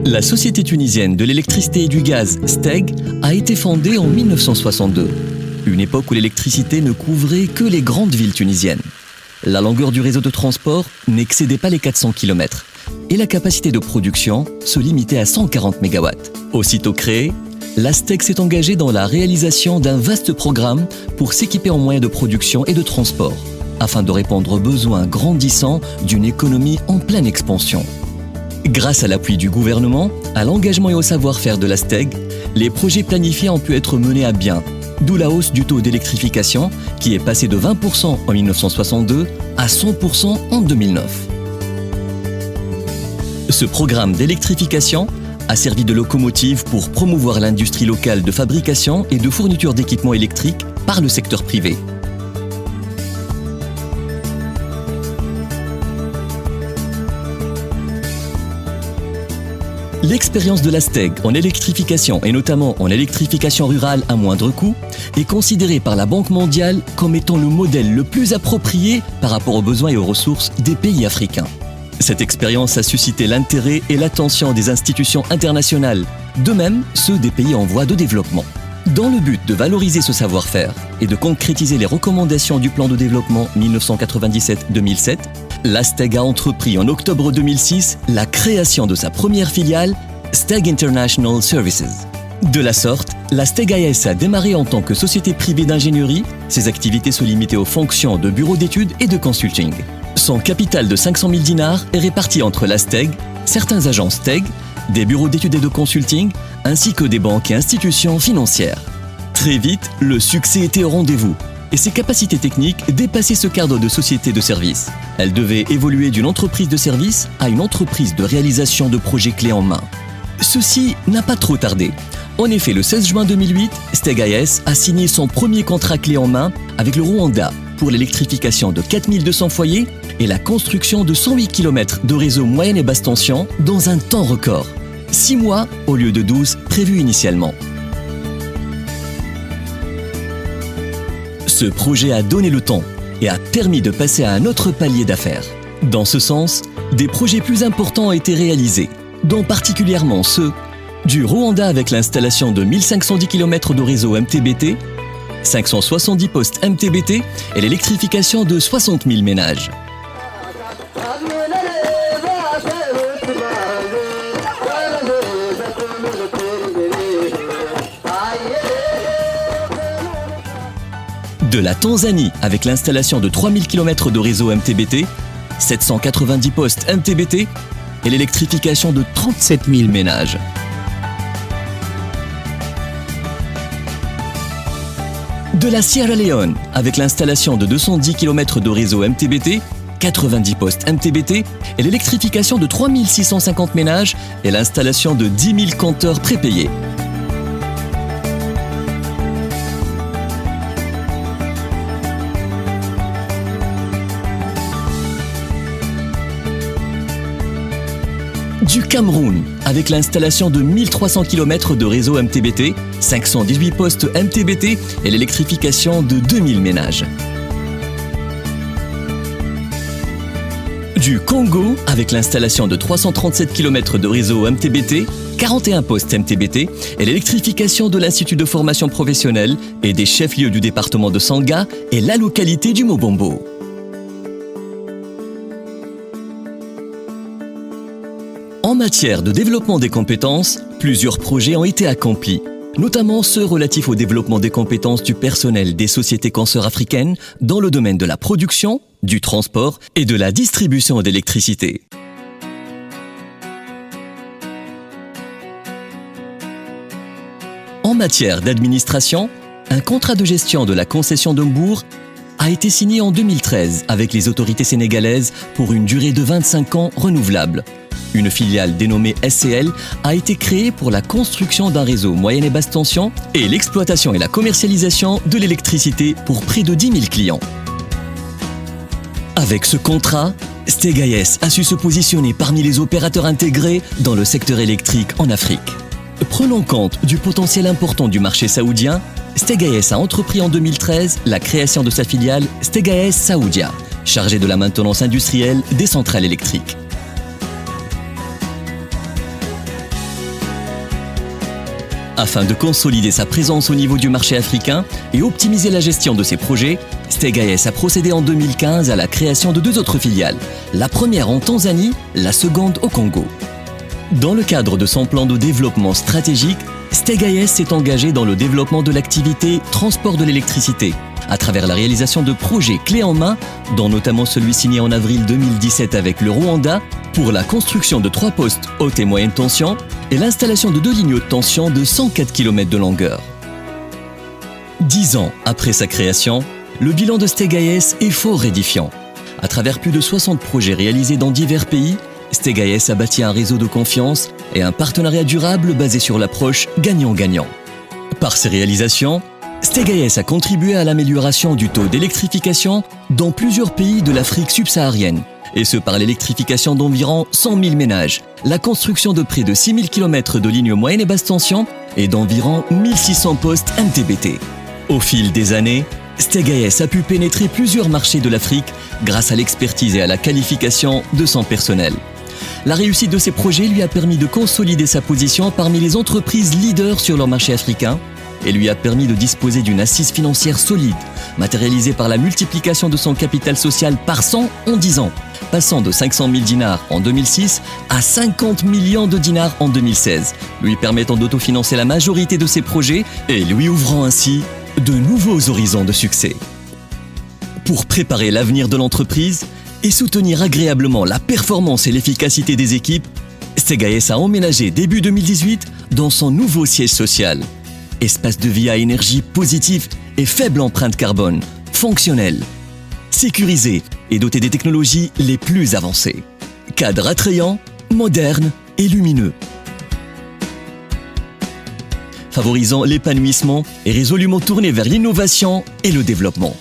La société tunisienne de l'électricité et du gaz, STEG, a été fondée en 1962, une époque où l'électricité ne couvrait que les grandes villes tunisiennes. La longueur du réseau de transport n'excédait pas les 400 km et la capacité de production se limitait à 140 MW. Aussitôt créée, la STEG s'est engagée dans la réalisation d'un vaste programme pour s'équiper en moyens de production et de transport, afin de répondre aux besoins grandissants d'une économie en pleine expansion. Grâce à l'appui du gouvernement, à l'engagement et au savoir-faire de la STEG, les projets planifiés ont pu être menés à bien, d'où la hausse du taux d'électrification qui est passé de 20% en 1962 à 100% en 2009. Ce programme d'électrification a servi de locomotive pour promouvoir l'industrie locale de fabrication et de fourniture d'équipements électriques par le secteur privé. L'expérience de la STEG en électrification et notamment en électrification rurale à moindre coût est considérée par la Banque mondiale comme étant le modèle le plus approprié par rapport aux besoins et aux ressources des pays africains. Cette expérience a suscité l'intérêt et l'attention des institutions internationales, de même ceux des pays en voie de développement. Dans le but de valoriser ce savoir-faire et de concrétiser les recommandations du plan de développement 1997-2007, la STEG a entrepris en octobre 2006 la création de sa première filiale, STEG International Services. De la sorte, la STEG AS a démarré en tant que société privée d'ingénierie. Ses activités se limitaient aux fonctions de bureau d'études et de consulting. Son capital de 500 000 dinars est réparti entre la STEG, certains agents STEG, des bureaux d'études et de consulting, ainsi que des banques et institutions financières. Très vite, le succès était au rendez-vous et ses capacités techniques dépassaient ce cadre de société de service. Elle devait évoluer d'une entreprise de service à une entreprise de réalisation de projets clés en main. Ceci n'a pas trop tardé. En effet, le 16 juin 2008, STEG AS a signé son premier contrat clé en main avec le Rwanda pour l'électrification de 4200 foyers et la construction de 108 km de réseau moyenne et basse tension dans un temps record. 6 mois au lieu de 12 prévus initialement. Ce projet a donné le ton et a permis de passer à un autre palier d'affaires. Dans ce sens, des projets plus importants ont été réalisés, dont particulièrement ceux du Rwanda avec l'installation de 1510 km de réseau MTBT, 570 postes MTBT et l'électrification de 60 000 ménages. De la Tanzanie avec l'installation de 3000 km de réseau MTBT, 790 postes MTBT et l'électrification de 37 000 ménages. De la Sierra Leone avec l'installation de 210 km de réseau MTBT, 90 postes MTBT et l'électrification de 3650 ménages et l'installation de 10 000 compteurs prépayés. Du Cameroun, avec l'installation de 1300 km de réseau MTBT, 518 postes MTBT et l'électrification de 2000 ménages. Du Congo, avec l'installation de 337 km de réseau MTBT, 41 postes MTBT et l'électrification de l'Institut de formation professionnelle et des chefs-lieux du département de Sanga et la localité du Mobombo. En matière de développement des compétences, plusieurs projets ont été accomplis, notamment ceux relatifs au développement des compétences du personnel des sociétés consoeurs africaines dans le domaine de la production, du transport et de la distribution d'électricité. En matière d'administration, un contrat de gestion de la concession d'Hombourg a été signé en 2013 avec les autorités sénégalaises pour une durée de 25 ans renouvelable. Une filiale dénommée SCL a été créée pour la construction d'un réseau moyenne et basse tension et l'exploitation et la commercialisation de l'électricité pour près de 10 000 clients. Avec ce contrat, STEG AS a su se positionner parmi les opérateurs intégrés dans le secteur électrique en Afrique. Prenant compte du potentiel important du marché saoudien, STEG AS a entrepris en 2013 la création de sa filiale STEG AS Saoudia, chargée de la maintenance industrielle des centrales électriques. Afin de consolider sa présence au niveau du marché africain et optimiser la gestion de ses projets, Steg AS a procédé en 2015 à la création de 2 autres filiales, la première en Tanzanie, la seconde au Congo. Dans le cadre de son plan de développement stratégique, Steg AS s'est engagé dans le développement de l'activité transport de l'électricité, à travers la réalisation de projets clés en main, dont notamment celui signé en avril 2017 avec le Rwanda, pour la construction de 3 postes haute et moyenne tension et l'installation de 2 lignes haute tension de 104 km de longueur. 10 ans après sa création, le bilan de Steg AS est fort édifiant. À travers plus de 60 projets réalisés dans divers pays, Steg AS a bâti un réseau de confiance et un partenariat durable basé sur l'approche gagnant-gagnant. Par ses réalisations, Steg AS a contribué à l'amélioration du taux d'électrification dans plusieurs pays de l'Afrique subsaharienne, et ce par l'électrification d'environ 100 000 ménages, la construction de près de 6 000 km de lignes moyenne et basse tension et d'environ 1600 postes MTBT. Au fil des années, Steg AS a pu pénétrer plusieurs marchés de l'Afrique grâce à l'expertise et à la qualification de son personnel. La réussite de ces projets lui a permis de consolider sa position parmi les entreprises leaders sur leur marché africain et lui a permis de disposer d'une assise financière solide, matérialisée par la multiplication de son capital social par 100 en 10 ans, passant de 500 000 dinars en 2006 à 50 millions de dinars en 2016, lui permettant d'autofinancer la majorité de ses projets et lui ouvrant ainsi de nouveaux horizons de succès. Pour préparer l'avenir de l'entreprise et soutenir agréablement la performance et l'efficacité des équipes, Steg AS a emménagé début 2018 dans son nouveau siège social. Espace de vie à énergie positive et faible empreinte carbone, fonctionnel, sécurisé et doté des technologies les plus avancées. Cadre attrayant, moderne et lumineux. Favorisant l'épanouissement et résolument tourné vers l'innovation et le développement.